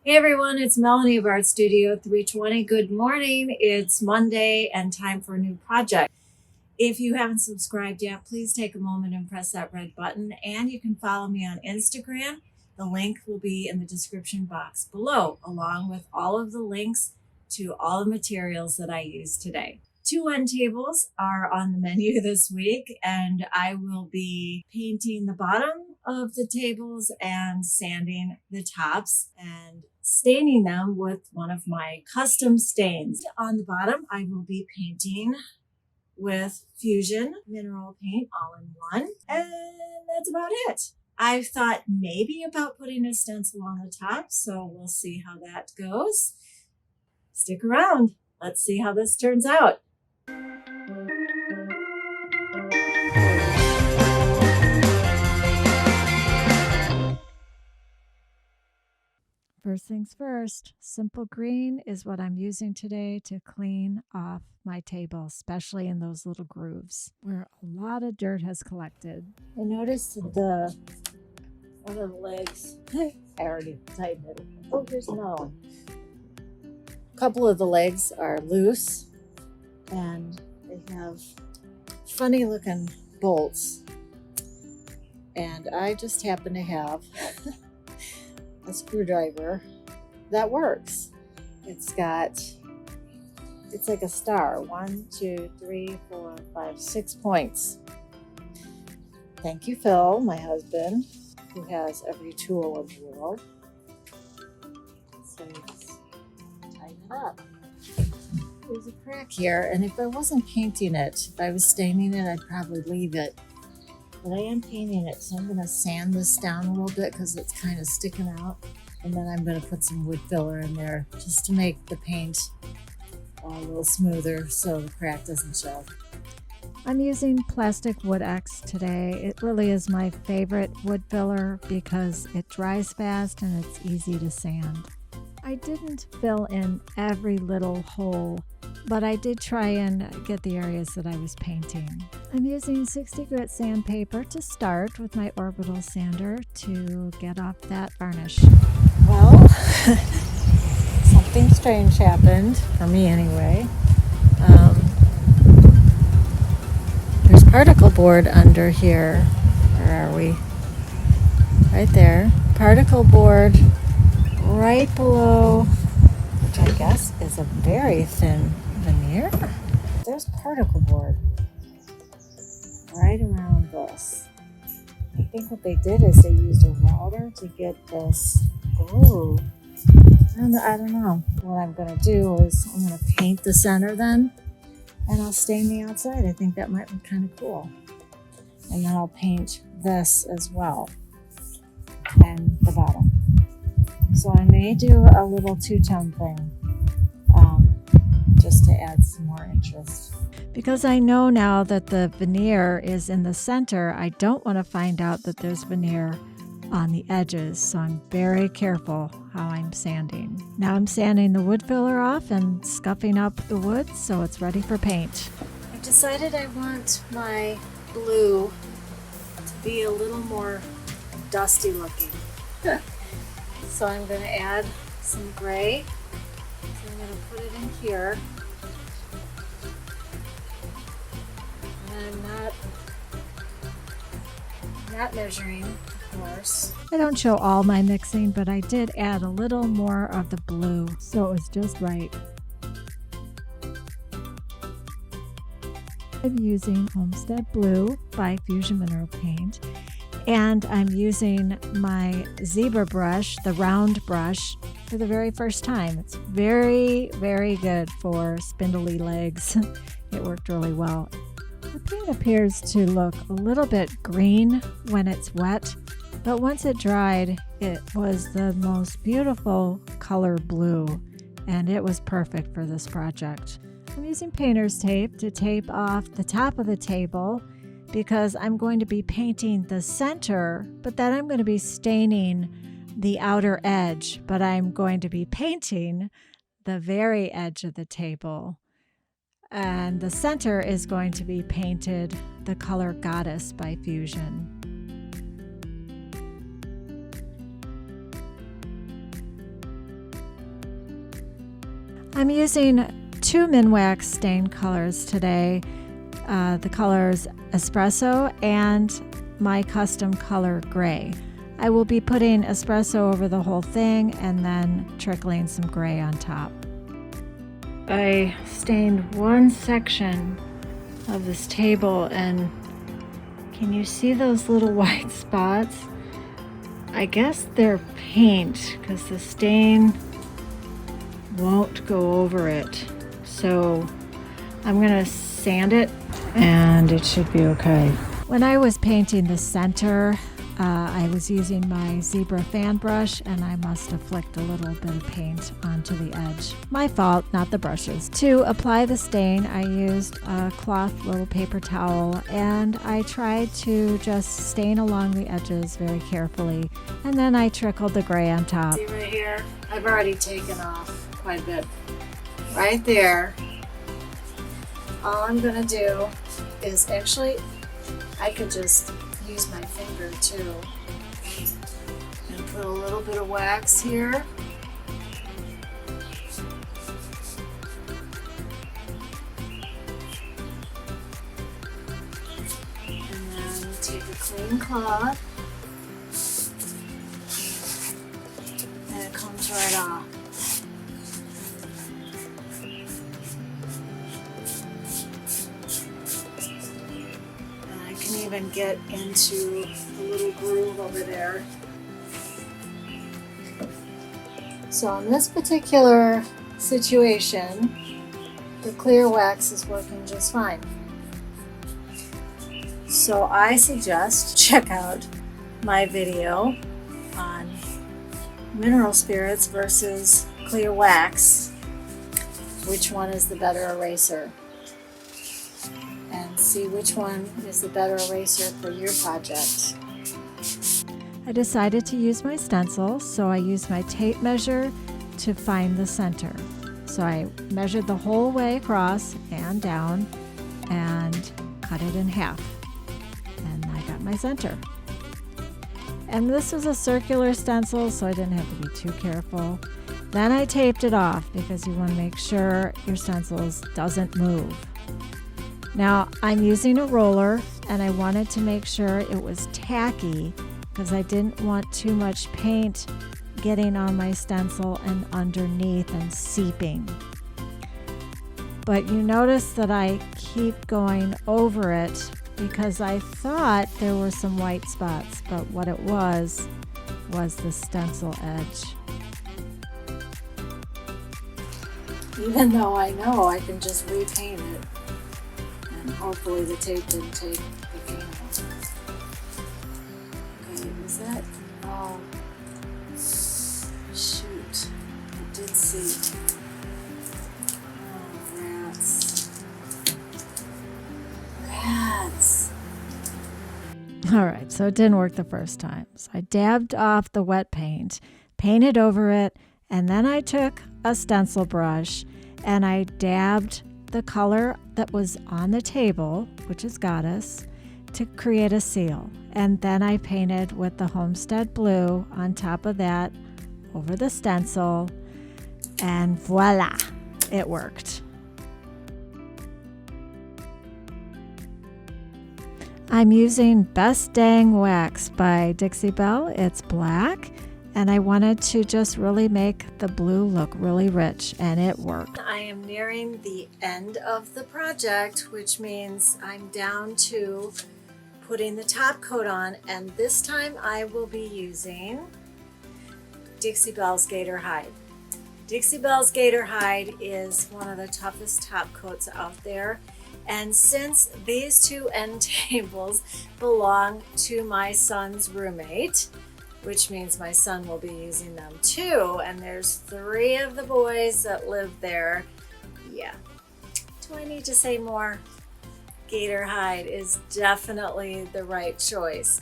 Hey everyone, it's Melanie of Art Studio 320. Good morning. It's Monday and time for a new project. If you haven't subscribed yet, please take a moment and press that red button. And you can follow me on Instagram. The link will be in the description box below, along with all of the links to all the materials that I use today. 2 end tables are on the menu this week, and I will be painting the bottom of the tables and sanding the tops and staining them with one of my custom stains. On the bottom, I will be painting with Fusion mineral paint all in one, and that's about it. I've thought maybe about putting a stencil on the top, so we'll see how that goes. Stick around. Let's see how this turns out. First things first, simple green is what I'm using today to clean off my table, especially in those little grooves where a lot of dirt has collected. I noticed one of the legs, I already tightened it. Oh, here's another one. A couple of the legs are loose and they have funny looking bolts. And I just happen to have a screwdriver that works. It's like a star. 1, 2, 3, 4, 5, 6 points. Thank you, Phil, my husband, who has every tool in the world. So let's tighten it up. There's a crack here, and if I wasn't painting it, if I was staining it, I'd probably leave it. But I am painting it, so I'm going to sand this down a little bit because it's kind of sticking out. And then I'm going to put some wood filler in there just to make the paint a little smoother so the crack doesn't show. I'm using plastic wood X today. It really is my favorite wood filler because it dries fast and it's easy to sand. I didn't fill in every little hole, but I did try and get the areas that I was painting. I'm using 60 grit sandpaper to start with my orbital sander to get off that varnish. Well, something strange happened, for me anyway. There's particle board under here. Where are we? Right there. Particle board right below, which I guess is a very thin veneer. There's particle board right around this. I think what they did is they used a router to get this glue. And I don't know. What I'm going to do is I'm going to paint the center then, and I'll stain the outside. I think that might look kind of cool. And then I'll paint this as well, and the bottom. So I may do a little two-tone thing just to add some more interest. Because I know now that the veneer is in the center, I don't want to find out that there's veneer on the edges, so I'm very careful how I'm sanding. Now I'm sanding the wood filler off and scuffing up the wood so it's ready for paint. I've decided I want my blue to be a little more dusty looking. So I'm going to add some gray. So I'm going to put it in here. And I'm not measuring, of course. I don't show all my mixing, but I did add a little more of the blue, so it was just right. I'm using Homestead Blue by Fusion Mineral Paint. And I'm using my Zibra brush, the round brush, for the very first time. It's very, very good for spindly legs. It worked really well. The paint appears to look a little bit green when it's wet, but once it dried, it was the most beautiful color blue, and it was perfect for this project. I'm using painter's tape to tape off the top of the table because I'm going to be painting the center, but then I'm going to be staining the outer edge, but I'm going to be painting the very edge of the table. And the center is going to be painted the color Goddess by Fusion. I'm using two Minwax Stain colors today, the colors Espresso and my custom color gray. I will be putting espresso over the whole thing and then trickling some gray on top. I stained one section of this table, and can you see those little white spots? I guess they're paint because the stain won't go over it. So I'm gonna sand it and it should be okay. When I was painting the center, I was using my Zibra fan brush, and I must have flicked a little bit of paint onto the edge. My fault, not the brushes. To apply the stain, I used a cloth little paper towel, and I tried to just stain along the edges very carefully, and then I trickled the gray on top. See right here? I've already taken off quite a bit. Right there. All I'm gonna do is actually, I could just use my finger too and put a little bit of wax here. And then take a clean cloth and it comes right off. Even get into the little groove over there. So in this particular situation, the clear wax is working just fine. So I suggest check out my video on mineral spirits versus clear wax. Which one is the better eraser? And see which one is the better eraser for your project. I decided to use my stencil, so I used my tape measure to find the center. So I measured the whole way across and down and cut it in half. And I got my center. And this was a circular stencil, so I didn't have to be too careful. Then I taped it off because you want to make sure your stencils doesn't move. Now I'm using a roller, and I wanted to make sure it was tacky because I didn't want too much paint getting on my stencil and underneath and seeping. But you notice that I keep going over it because I thought there were some white spots, but what it was the stencil edge. Even though I know I can just repaint it. Hopefully the tape didn't take the paint off. Okay, was that? Oh, shoot. I did see. Oh, rats. Rats. All right, so it didn't work the first time. So I dabbed off the wet paint, painted over it, and then I took a stencil brush and I dabbed the color that was on the table, which is Goddess, to create a seal. And then I painted with the Homestead blue on top of that over the stencil, and voila, it worked. I'm using Best Dang Wax by Dixie Belle. It's black, and I wanted to just really make the blue look really rich, and it worked. I am nearing the end of the project, which means I'm down to putting the top coat on, and this time I will be using Dixie Belle's Gator Hide. Dixie Belle's Gator Hide is one of the toughest top coats out there, and since these two end tables belong to my son's roommate, which means my son will be using them too, and there's 3 of the boys that live there. Yeah. Do I need to say more? Gator Hide is definitely the right choice.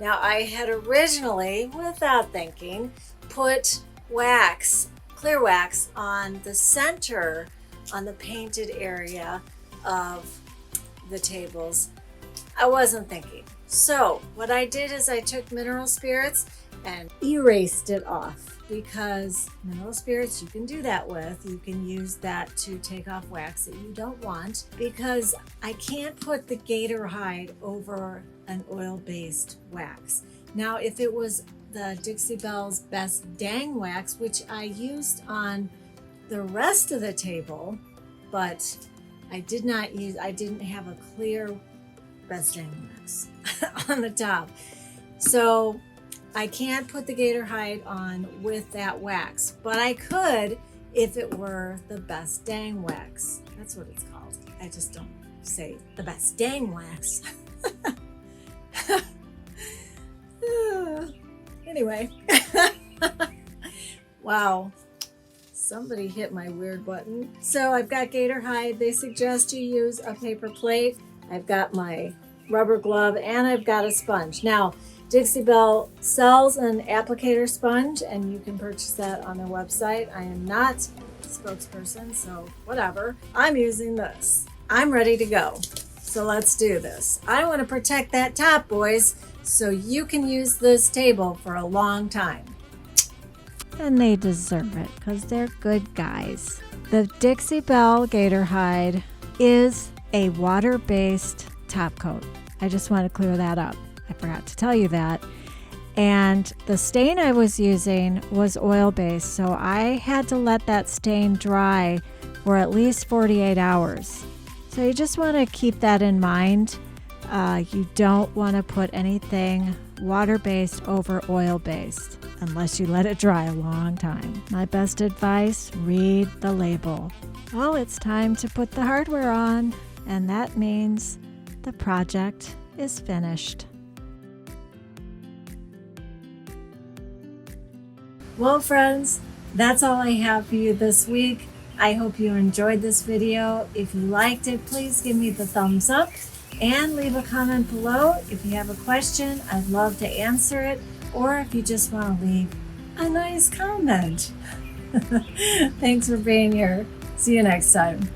Now, I had originally, without thinking, put wax, clear wax, on the center, on the painted area of the tables. I wasn't thinking. So what I did is I took mineral spirits and erased it off. because mineral spirits you can do that with. You can use that to take off wax that you don't want, because I can't put the gator hide over an oil-based wax. Now, if it was the Dixie Belle's Best Dang Wax, which I used on the rest of the table, but I didn't have a clear Best Dang Wax on the top. So I can't put the gator hide on with that wax, but I could if it were the Best Dang Wax. That's what it's called. I just don't say the Best Dang Wax. Anyway, wow, somebody hit my weird button. So I've got gator hide. They suggest you use a paper plate. I've got my rubber glove and I've got a sponge. Now, Dixie Belle sells an applicator sponge and you can purchase that on their website. I am not a spokesperson, so whatever. I'm using this. I'm ready to go. So let's do this. I want to protect that top, boys, so you can use this table for a long time. And they deserve it because they're good guys. The Dixie Belle Gator Hide is a water-based top coat. I just want to clear that up. I forgot to tell you that. And the stain I was using was oil-based, so I had to let that stain dry for at least 48 hours. So you just want to keep that in mind. You don't want to put anything water-based over oil-based unless you let it dry a long time. My best advice, read the label. Well, it's time to put the hardware on, and that means the project is finished. Well, friends, that's all I have for you this week. I hope you enjoyed this video. If you liked it, please give me the thumbs up and leave a comment below. If you have a question, I'd love to answer it, or if you just want to leave a nice comment. Thanks for being here. See you next time.